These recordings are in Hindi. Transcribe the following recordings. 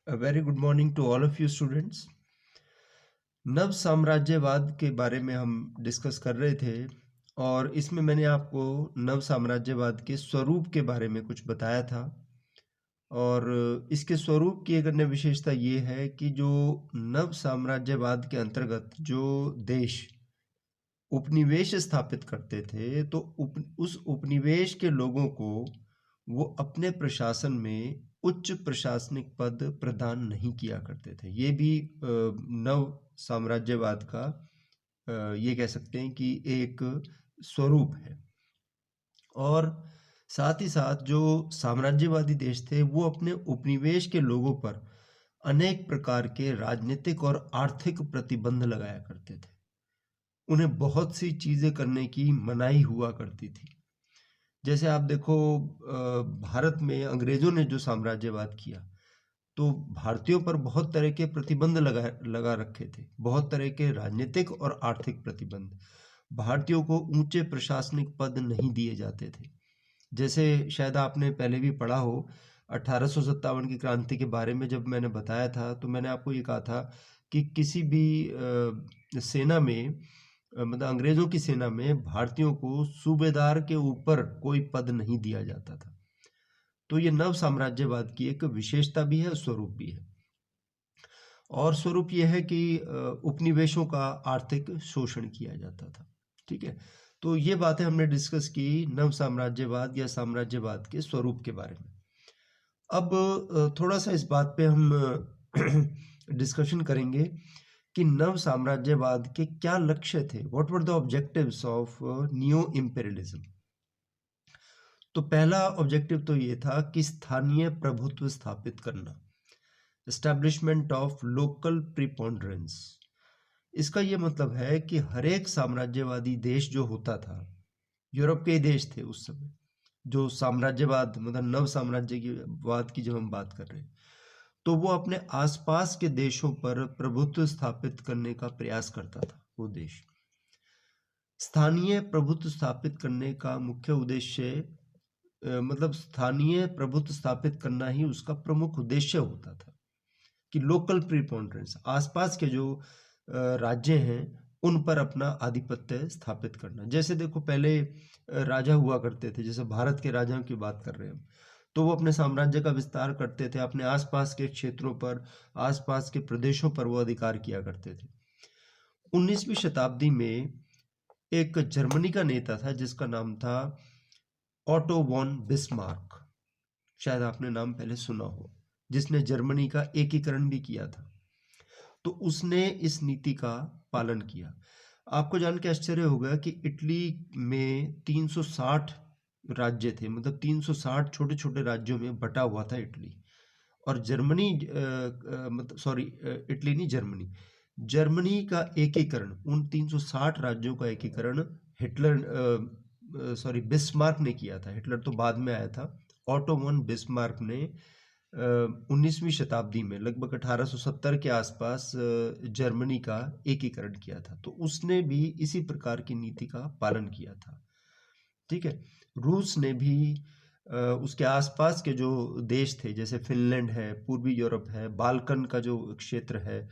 A very good morning to all of you students. नव साम्राज्यवाद के बारे में हम डिस्कस कर रहे थे और इसमें मैंने आपको नव साम्राज्यवाद के स्वरूप के बारे में कुछ बताया था। और इसके स्वरूप की एक अन्य विशेषता ये है कि जो नव साम्राज्यवाद के अंतर्गत जो देश उपनिवेश स्थापित करते थे तो उस उपनिवेश के लोगों को वो अपने प्रशासन में उच्च प्रशासनिक पद प्रदान नहीं किया करते थे। ये भी नव साम्राज्यवाद का ये कह सकते हैं कि एक स्वरूप है। और साथ ही साथ जो साम्राज्यवादी देश थे वो अपने उपनिवेश के लोगों पर अनेक प्रकार के राजनीतिक और आर्थिक प्रतिबंध लगाया करते थे। उन्हें बहुत सी चीज़ें करने की मनाही हुआ करती थी। जैसे आप देखो, भारत में अंग्रेज़ों ने जो साम्राज्यवाद किया तो भारतीयों पर बहुत तरह के प्रतिबंध लगा रखे थे, बहुत तरह के राजनीतिक और आर्थिक प्रतिबंध। भारतीयों को ऊंचे प्रशासनिक पद नहीं दिए जाते थे। जैसे शायद आपने पहले भी पढ़ा हो, 1857 की क्रांति के बारे में जब मैंने बताया था तो मैंने आपको ये कहा था कि किसी भी सेना में मतलब अंग्रेजों की सेना में भारतीयों को सूबेदार के ऊपर कोई पद नहीं दिया जाता था। तो ये नव साम्राज्यवाद की एक विशेषता भी है, स्वरूप भी है। और स्वरूप ये है कि उपनिवेशों का आर्थिक शोषण किया जाता था। ठीक है, तो ये बातें हमने डिस्कस की नव साम्राज्यवाद या साम्राज्यवाद के स्वरूप के बारे में। अब थोड़ा सा इस बात पे हम डिस्कशन करेंगे कि नव साम्राज्यवाद के क्या लक्ष्य थे, what were the objectives of new imperialism. तो पहला ऑब्जेक्टिव तो ये था कि स्थानीय प्रभुत्व स्थापित करना, एस्टैब्लिशमेंट ऑफ लोकल प्रीपोंडरेंस। इसका ये मतलब है कि हर एक साम्राज्यवादी देश जो होता था, यूरोप के देश थे उस समय, जो साम्राज्यवाद मतलब नव साम्राज्यवाद की जब हम बात कर रहे हैं, तो वो अपने आसपास के देशों पर प्रभुत्व स्थापित करने का प्रयास करता था। वो देश स्थानीय प्रभुत्व स्थापित करने का मुख्य उद्देश्य मतलब स्थानीय प्रभुत्व स्थापित करना ही उसका प्रमुख उद्देश्य होता था कि लोकल प्रीपोंडरेंस, आसपास के जो राज्य हैं उन पर अपना आधिपत्य स्थापित करना। जैसे देखो, पहले राजा हुआ करते थे, जैसे भारत के राजाओं की बात कर रहे हैं हम, तो वो अपने साम्राज्य का विस्तार करते थे, अपने आसपास के क्षेत्रों पर, आसपास के प्रदेशों पर वो अधिकार किया करते थे। 19वीं शताब्दी में एक जर्मनी का नेता था जिसका नाम था ऑटो वॉन बिस्मार्क। शायद आपने नाम पहले सुना हो, जिसने जर्मनी का एकीकरण भी किया था। तो उसने इस नीति का पालन किया। आपको जान के आश्चर्य होगा कि इटली में 360 राज्य थे, मतलब 360 छोटे छोटे राज्यों में बटा हुआ था इटली। और जर्मनी मतलब सॉरी, इटली नहीं, जर्मनी, जर्मनी का एकीकरण, उन 360 राज्यों का एकीकरण हिटलर सॉरी बिस्मार्क ने किया था। हिटलर तो बाद में आया था। ऑटो वन बिस्मार्क ने 19वीं शताब्दी में लगभग 1870 के आसपास जर्मनी का एकीकरण किया था। तो उसने भी इसी प्रकार की नीति का पालन किया था। ठीक है, रूस ने भी उसके आसपास के जो देश थे, जैसे फिनलैंड है, पूर्वी यूरोप है, बाल्कन का जो क्षेत्र है,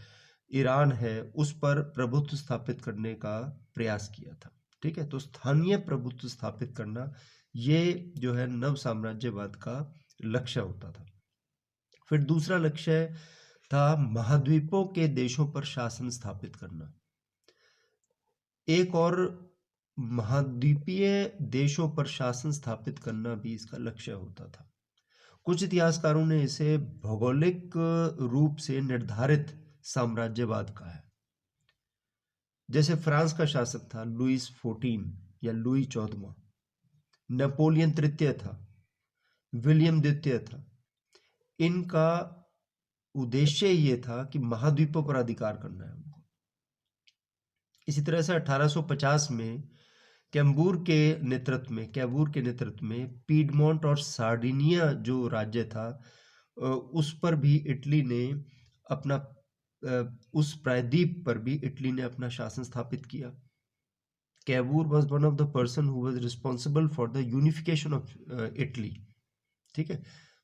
ईरान है, उस पर प्रभुत्व स्थापित करने का प्रयास किया था। ठीक है, तो स्थानीय प्रभुत्व स्थापित करना ये जो है नव साम्राज्यवाद का लक्ष्य होता था। फिर दूसरा लक्ष्य था महाद्वीपों के देशों पर शासन स्थापित करना। एक और महाद्वीपीय देशों पर शासन स्थापित करना भी इसका लक्ष्य होता था। कुछ इतिहासकारों ने इसे भौगोलिक रूप से निर्धारित साम्राज्यवाद कहा है। जैसे फ्रांस का शासक था लुईस 14 या लुई 14वां, नेपोलियन तृतीय था, विलियम द्वितीय था। इनका उद्देश्य ये था कि महाद्वीपों पर अधिकार करना है उनको। इसी तरह से 1850 में कैबूर के नेतृत्व में पीडमोंट और सार्डिनिया जो राज्य था, उस पर भी इटली ने अपना उस प्रायद्वीप पर भी इटली ने अपना शासन स्थापित किया। कैबूर was one of the person who was responsible for the unification of Italy। ठीक है,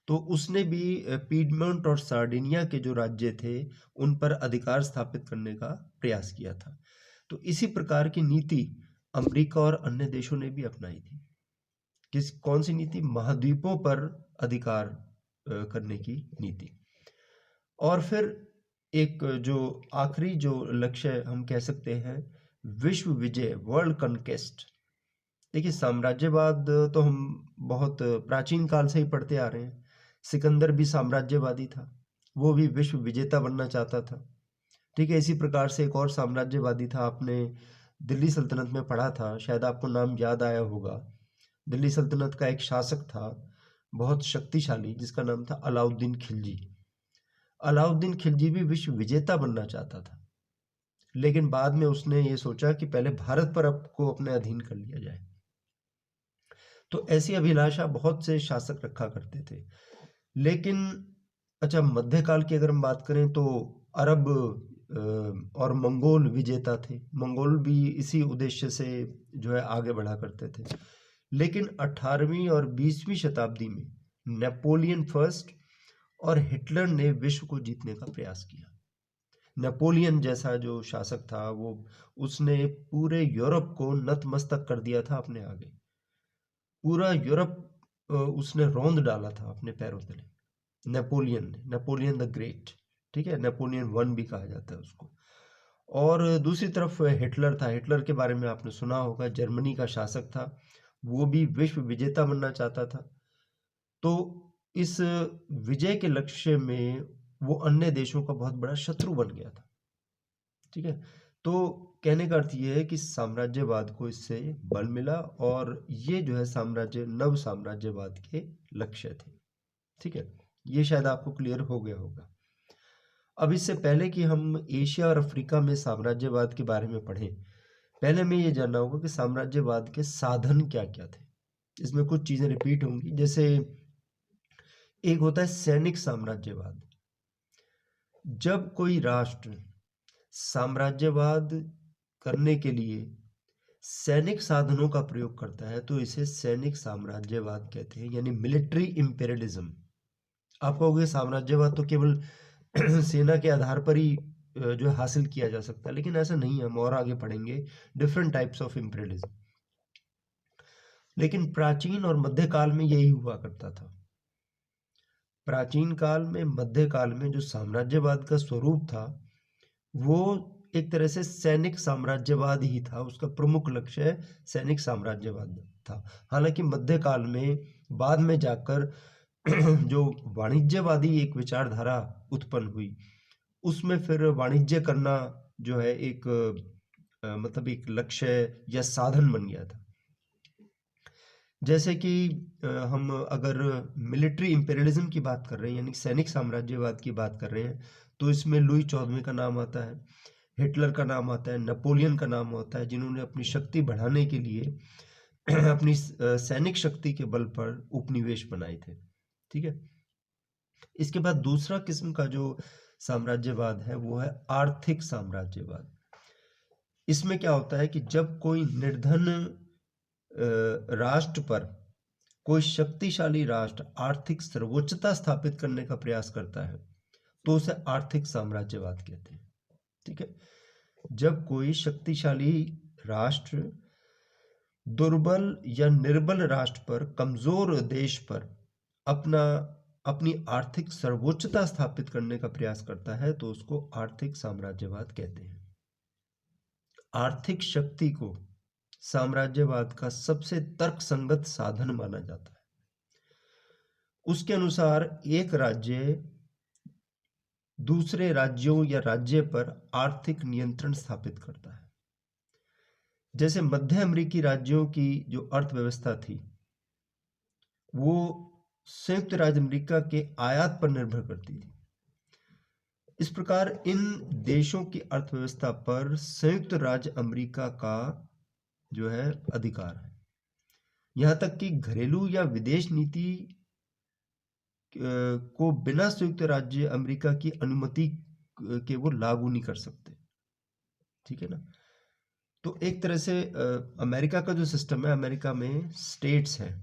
तो उसने भी पीडमोंट और सार्डिनिया के जो राज्य थे उन पर अधिकार स्थापित करने का प्रयास किया था। तो इसी प्रकार की नीति अमेरिका और अन्य देशों ने भी अपनाई थी। कौन सी नीति? महाद्वीपों पर अधिकार करने की नीति। और फिर एक जो आखिरी जो लक्ष्य हम कह सकते हैं, विश्व विजय, वर्ल्ड कॉन्क्वेस्ट। देखिए, साम्राज्यवाद तो हम बहुत प्राचीन काल से ही पढ़ते आ रहे हैं। सिकंदर भी साम्राज्यवादी था, वो भी विश्व विजेता बनना चाहता था। ठीक है, इसी प्रकार से एक और साम्राज्यवादी था, आपने दिल्ली सल्तनत में पढ़ा था, शायद आपको नाम याद आया होगा। दिल्ली सल्तनत का एक शासक था बहुत शक्तिशाली, जिसका नाम था अलाउद्दीन खिलजी। अलाउद्दीन खिलजी भी विश्व विजेता बनना चाहता था, लेकिन बाद में उसने ये सोचा कि पहले भारत पर को अपने अधीन कर लिया जाए। तो ऐसी अभिलाषा बहुत से शासक रखा करते थे। लेकिन अच्छा, मध्यकाल की अगर हम बात करें तो अरब और मंगोल विजेता थे। मंगोल भी इसी उद्देश्य से जो है आगे बढ़ा करते थे। लेकिन 18वीं और 20वीं शताब्दी में नेपोलियन फर्स्ट और हिटलर ने विश्व को जीतने का प्रयास किया। नेपोलियन जैसा जो शासक था, वो उसने पूरे यूरोप को नतमस्तक कर दिया था अपने आगे। पूरा यूरोप उसने रौंद डाला था अपने पैरों तले। नेपोलियन द ग्रेट, ठीक है, नेपोलियन वन भी कहा जाता है उसको। और दूसरी तरफ हिटलर था। हिटलर के बारे में आपने सुना होगा, जर्मनी का शासक था, वो भी विश्व विजेता बनना चाहता था। तो इस विजय के लक्ष्य में वो अन्य देशों का बहुत बड़ा शत्रु बन गया था। ठीक है, तो कहने का अर्थ ये है कि साम्राज्यवाद को इससे बल मिला, और ये जो है नव साम्राज्यवाद के लक्ष्य थे। ठीक है, ये शायद आपको क्लियर हो गया होगा। अब इससे पहले कि हम एशिया और अफ्रीका में साम्राज्यवाद के बारे में पढ़ें, पहले हमें ये जानना होगा कि साम्राज्यवाद के साधन क्या क्या थे। इसमें कुछ चीजें रिपीट होंगी, जैसे एक होता है सैनिक साम्राज्यवाद। जब कोई राष्ट्र साम्राज्यवाद करने के लिए सैनिक साधनों का प्रयोग करता है तो इसे सैनिक साम्राज्यवाद कहते हैं, यानी मिलिट्री इंपेरियलिज्म। आप कहोगे साम्राज्यवाद तो केवल सेना के आधार पर ही जो है हासिल किया जा सकता है, लेकिन ऐसा नहीं है। हम और आगे पढ़ेंगे डिफरेंट टाइप्स ऑफ इंपेरियलिज्म। लेकिन प्राचीन और मध्यकाल में यही हुआ करता था। प्राचीन काल में, मध्यकाल में जो साम्राज्यवाद का स्वरूप था वो एक तरह से सैनिक साम्राज्यवाद ही था। उसका प्रमुख लक्ष्य सैनिक साम्राज्यवाद था। हालांकि मध्यकाल में बाद में जाकर जो वाणिज्यवादी एक विचारधारा उत्पन्न हुई, उसमें फिर वाणिज्य करना जो है एक मतलब एक लक्ष्य या साधन बन गया था। जैसे कि हम अगर मिलिट्री इंपेरियलिज्म की बात कर रहे हैं, यानी सैनिक साम्राज्यवाद की बात कर रहे हैं, तो इसमें लुई 14वें का नाम आता है, हिटलर का नाम आता है, नेपोलियन का नाम होता है, जिन्होंने अपनी शक्ति बढ़ाने के लिए अपनी सैनिक शक्ति के बल पर उपनिवेश बनाए थे। ठीक है, इसके बाद दूसरा किस्म का जो साम्राज्यवाद है वो है आर्थिक साम्राज्यवाद। इसमें क्या होता है कि जब कोई निर्धन राष्ट्र पर कोई शक्तिशाली राष्ट्र आर्थिक सर्वोच्चता स्थापित करने का प्रयास करता है तो उसे आर्थिक साम्राज्यवाद कहते हैं। ठीक है, जब कोई शक्तिशाली राष्ट्र दुर्बल या निर्बल राष्ट्र पर, कमजोर देश पर अपनी आर्थिक सर्वोच्चता स्थापित करने का प्रयास करता है तो उसको आर्थिक साम्राज्यवाद कहते हैं। आर्थिक शक्ति को साम्राज्यवाद का सबसे तर्कसंगत साधन माना जाता है। उसके अनुसार एक राज्य दूसरे राज्यों या राज्य पर आर्थिक नियंत्रण स्थापित करता है। जैसे मध्य अमेरिकी राज्यों की जो अर्थव्यवस्था थी वो संयुक्त राज्य अमेरिका के आयात पर निर्भर करती थी। इस प्रकार इन देशों की अर्थव्यवस्था पर संयुक्त राज्य अमेरिका का जो है अधिकार है। यहां तक कि घरेलू या विदेश नीति को बिना संयुक्त राज्य अमेरिका की अनुमति के वो लागू नहीं कर सकते। ठीक है ना, तो एक तरह से अमेरिका का जो सिस्टम है, अमेरिका में स्टेट्स हैं,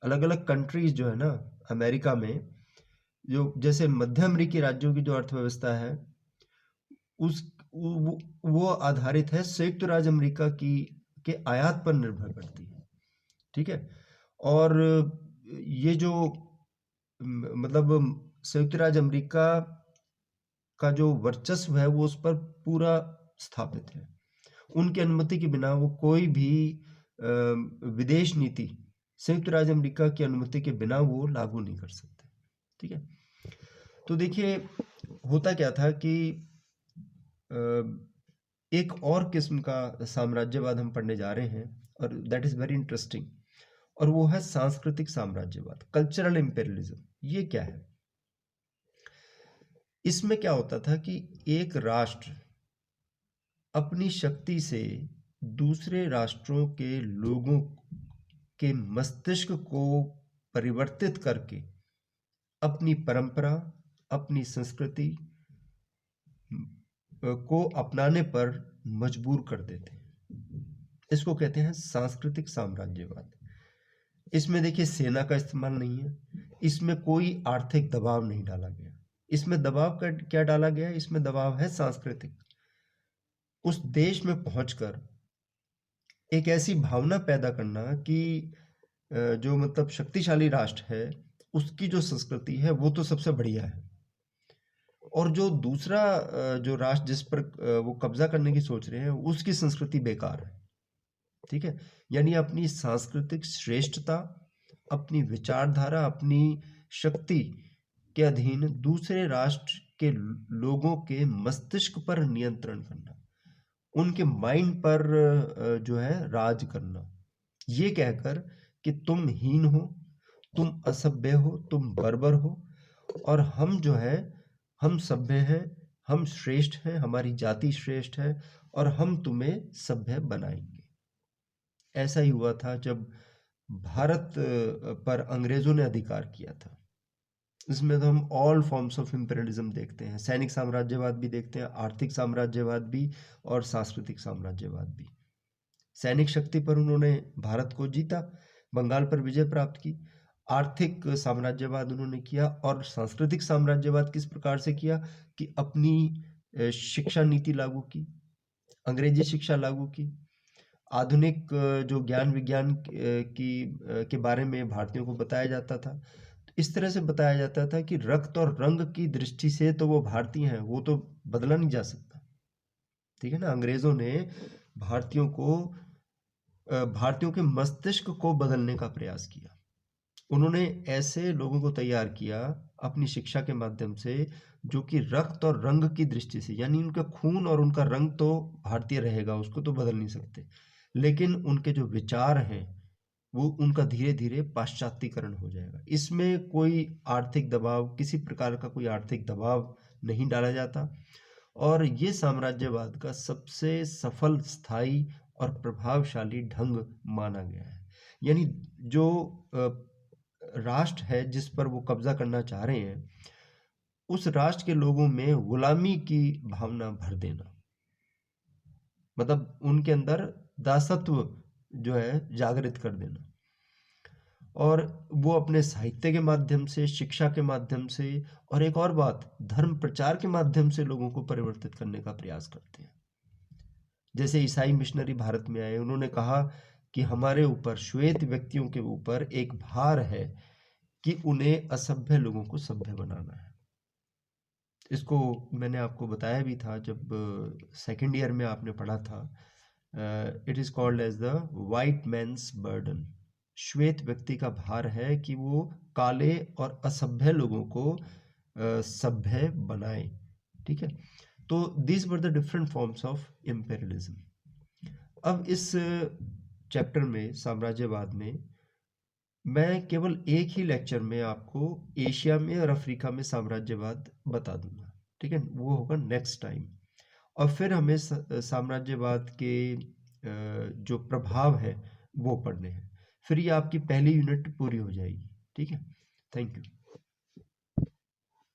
अलग अलग कंट्रीज जो है ना, अमेरिका में जो जैसे मध्य अमेरिकी राज्यों की जो अर्थव्यवस्था है उस वो आधारित है संयुक्त राज्य अमेरिका की के आयात पर निर्भर करती है। ठीक है। और ये जो मतलब संयुक्त राज्य अमेरिका का जो वर्चस्व है वो उस पर पूरा स्थापित है। उनकी अनुमति के बिना वो कोई भी विदेश नीति संयुक्त राज्य अमेरिका की अनुमति के बिना वो लागू नहीं कर सकते। ठीक है। तो देखिए होता क्या था कि एक और किस्म का साम्राज्यवाद हम पढ़ने जा रहे हैं और दैट इज वेरी इंटरेस्टिंग, और वो है सांस्कृतिक साम्राज्यवाद, कल्चरल इंपेरियलिज्म। ये क्या है? इसमें क्या होता था कि एक राष्ट्र अपनी शक्ति से दूसरे राष्ट्रों के लोगों के मस्तिष्क को परिवर्तित करके अपनी परंपरा, अपनी संस्कृति को अपनाने पर मजबूर कर देते हैं। इसको कहते हैं सांस्कृतिक साम्राज्यवाद। इसमें देखिए सेना का इस्तेमाल नहीं है, इसमें कोई आर्थिक दबाव नहीं डाला गया। इसमें दबाव क्या डाला गया? इसमें दबाव है सांस्कृतिक। उस देश में पहुंचकर एक ऐसी भावना पैदा करना कि जो मतलब शक्तिशाली राष्ट्र है उसकी जो संस्कृति है वो तो सबसे बढ़िया है, और जो दूसरा जो राष्ट्र जिस पर वो कब्जा करने की सोच रहे हैं उसकी संस्कृति बेकार है। ठीक है। यानी अपनी सांस्कृतिक श्रेष्ठता, अपनी विचारधारा, अपनी शक्ति के अधीन दूसरे राष्ट्र के लोगों के मस्तिष्क पर नियंत्रण करना, उनके माइंड पर जो है राज करना, ये कहकर कि तुम हीन हो, तुम असभ्य हो, तुम बर्बर हो, और हम जो है हम सभ्य हैं, हम श्रेष्ठ हैं, हमारी जाति श्रेष्ठ है और हम तुम्हें सभ्य बनाएंगे। ऐसा ही हुआ था जब भारत पर अंग्रेजों ने अधिकार किया था। इसमें तो हम ऑल फॉर्म्स ऑफ इंपीरियलिज्म देखते हैं, सैनिक साम्राज्यवाद भी देखते हैं, आर्थिक साम्राज्यवाद भी और सांस्कृतिक साम्राज्यवाद भी। सैनिक शक्ति पर उन्होंने भारत को जीता, बंगाल पर विजय प्राप्त की। आर्थिक साम्राज्यवाद उन्होंने किया, और सांस्कृतिक साम्राज्यवाद किस प्रकार से किया कि अपनी शिक्षा नीति लागू की, अंग्रेजी शिक्षा लागू की, आधुनिक जो ज्ञान विज्ञान के बारे में भारतीयों को बताया जाता था। इस तरह से बताया जाता था कि रक्त और रंग की दृष्टि से तो वो भारतीय हैं, वो तो बदला नहीं जा सकता। ठीक है ना। अंग्रेजों ने भारतीयों के मस्तिष्क को बदलने का प्रयास किया। उन्होंने ऐसे लोगों को तैयार किया अपनी शिक्षा के माध्यम से जो कि रक्त और रंग की दृष्टि से, यानी उनका खून और उनका रंग तो भारतीय रहेगा, उसको तो बदल नहीं सकते, लेकिन उनके जो विचार हैं वो उनका धीरे धीरे पाश्चात्यकरण हो जाएगा। इसमें कोई आर्थिक दबाव, किसी प्रकार का कोई आर्थिक दबाव नहीं डाला जाता, और ये साम्राज्यवाद का सबसे सफल, स्थायी और प्रभावशाली ढंग माना गया है। यानी जो राष्ट्र है जिस पर वो कब्जा करना चाह रहे हैं उस राष्ट्र के लोगों में गुलामी की भावना भर देना, मतलब उनके अंदर दासत्व जो है जागृत कर देना, और वो अपने साहित्य के माध्यम से, शिक्षा के माध्यम से, और एक और बात, धर्म प्रचार के माध्यम से लोगों को परिवर्तित करने का प्रयास करते हैं। जैसे ईसाई मिशनरी भारत में आए, उन्होंने कहा कि हमारे ऊपर, श्वेत व्यक्तियों के ऊपर एक भार है कि उन्हें असभ्य लोगों को सभ्य बनाना है। इसको मैंने आपको बताया भी था जब सेकेंड ईयर में आपने पढ़ा था। It is called as the white man's burden. श्वेत व्यक्ति का भार है कि वो काले और असभ्य लोगों को सभ्य बनाए। ठीक है। तो these were the different forms of imperialism. अब इस चैप्टर में, साम्राज्यवाद में, मैं केवल एक ही लेक्चर में आपको एशिया में और अफ्रीका में साम्राज्यवाद बता दूंगा। ठीक है। वो होगा नेक्स्ट टाइम। और फिर हमें साम्राज्यवाद के जो प्रभाव है वो पढ़ने हैं। फिर ये आपकी पहली यूनिट पूरी हो जाएगी। ठीक है। Thank you.